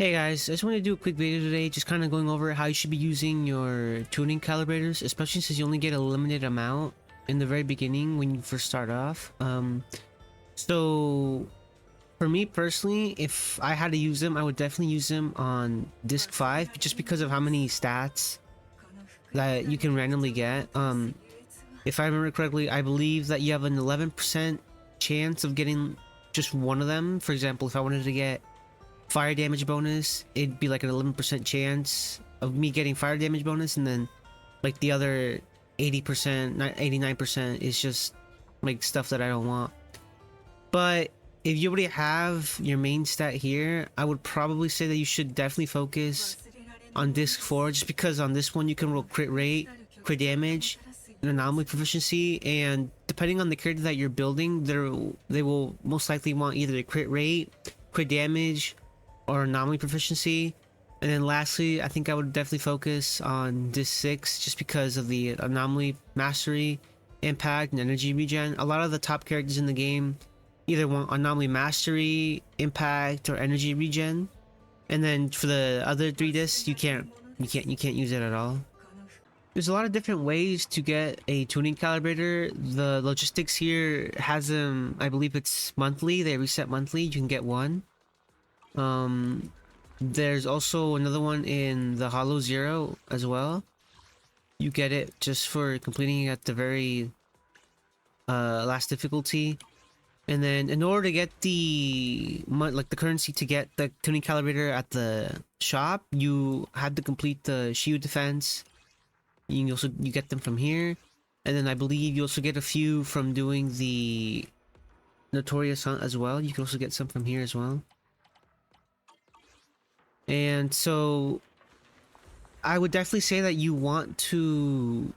Hey guys, I just want to do a quick video today, just kind of going over how you should be using your tuning calibrators, especially since you only get a limited amount in the very beginning when you first start off. So for me personally, if I had to use them, I would definitely use them on disc 5, just because of how many stats that you can randomly get. If I remember correctly, I believe that you have an 11% chance of getting just one of them. For example, if I wanted to get fire damage bonus, it'd be like an 11% chance of me getting fire damage bonus, and then like the other 80%, 89% is just like stuff that I don't want. But if you already have your main stat here, I would probably say that you should definitely focus on disc 4, just because on this one you can roll crit rate, crit damage, and anomaly proficiency, and depending on the character that you're building, they will most likely want either a crit rate, crit damage, or anomaly proficiency. And then lastly, I think I would definitely focus on disc 6, just because of the anomaly mastery, impact, and energy regen. A lot of the top characters in the game either want anomaly mastery, impact, or energy regen, and then for the other 3 discs you can't use it at all. There's a lot of different ways to get a tuning calibrator. The logistics here has them, I believe it's monthly, they reset monthly, you can get one. There's also another one in the Hollow Zero as well. You get it just for completing it at the very last difficulty. And then in order to get the currency to get the tuning calibrator at the shop, you had to complete the shield defense. You get them from here, and then I believe you also get a few from doing the Notorious Hunt as well. You can also get some from here as well. And so I would definitely say that you want to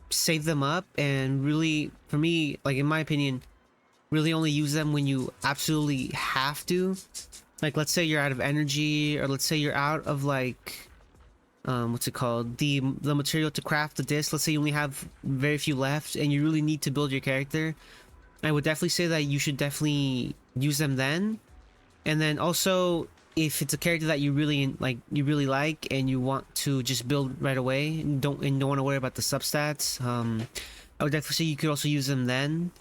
save them up, and really, for me, like in my opinion, really only use them when you absolutely have to. Like, let's say you're out of energy, or let's say you're out of like what's it called, the material to craft the disc. Let's say you only have very few left and you really need to build your character. I would definitely say that you should definitely use them then. And then also, if it's a character that you really like and you want to just build right away and don't want to worry about the substats, I would definitely say you could also use them then.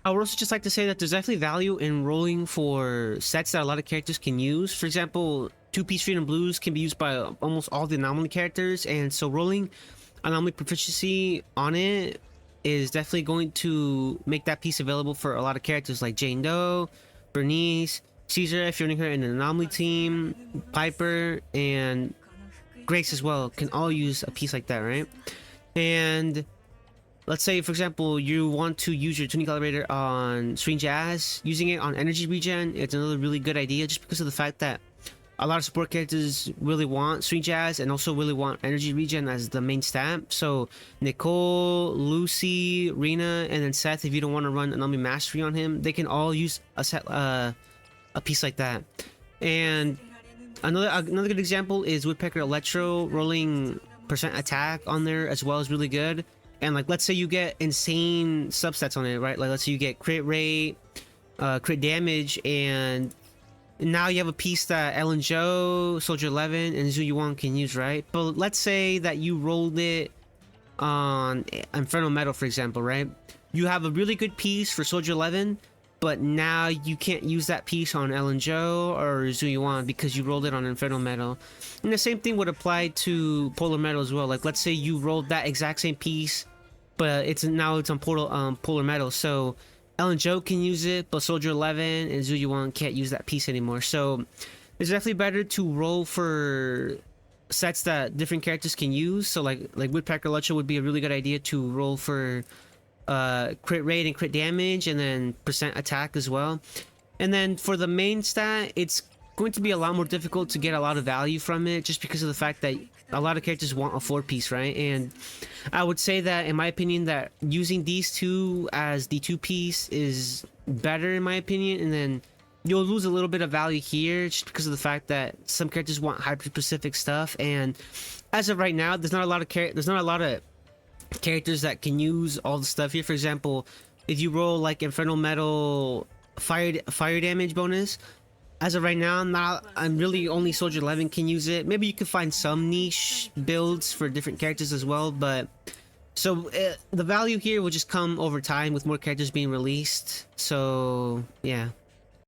I would also just like to say that there's definitely value in rolling for sets that a lot of characters can use. For example, 2-piece Freedom Blues can be used by almost all the anomaly characters, and so rolling anomaly proficiency on it is definitely going to make that piece available for a lot of characters like Jane Doe, Bernice, Caesar if you're running her in an anomaly team, Piper, and Grace as well can all use a piece like that, right? And let's say, for example, you want to use your tuning calibrator on Swing Jazz. Using it on energy regen, it's another really good idea, just because of the fact that a lot of support characters really want Swing Jazz and also really want energy regen as the main stat. So Nicole, Lucy, Rena, and then Seth, if you don't want to run anomaly mastery on him, they can all use a piece like that. And another good example is Woodpecker Electro. Rolling percent attack on there as well is really good. And like, let's say you get insane substats on it, right? Like, let's say you get crit rate, crit damage, and now you have a piece that Ellen Joe, Soldier 11, and Zhu Yuan can use, right? But let's say that you rolled it on Infernal Metal, for example, right? You have a really good piece for Soldier 11, but now you can't use that piece on Ellen Joe or Zhu Yuan because you rolled it on Infernal Metal. And the same thing would apply to Polar Metal as well. Like, let's say you rolled that exact same piece, but now it's on Polar Metal. So Ellen Joe can use it, but Soldier 11 and Zhu Yuan can't use that piece anymore. So it's definitely better to roll for sets that different characters can use. So like Woodpecker Electro would be a really good idea to roll for crit rate and crit damage, and then percent attack as well. And then for the main stat, it's going to be a lot more difficult to get a lot of value from it, just because of the fact that a lot of characters want a 4-piece, right? And I would say that, in my opinion, that using these two as the 2-piece is better, in my opinion. And then you'll lose a little bit of value here just because of the fact that some characters want hyper-specific stuff. And as of right now, there's not a lot of characters that can use all the stuff here. For example, if you roll like Infernal Metal fire damage bonus, as of right now, I'm really only Soldier 11 can use it. Maybe you could find some niche builds for different characters as well, but so the value here will just come over time with more characters being released. So yeah.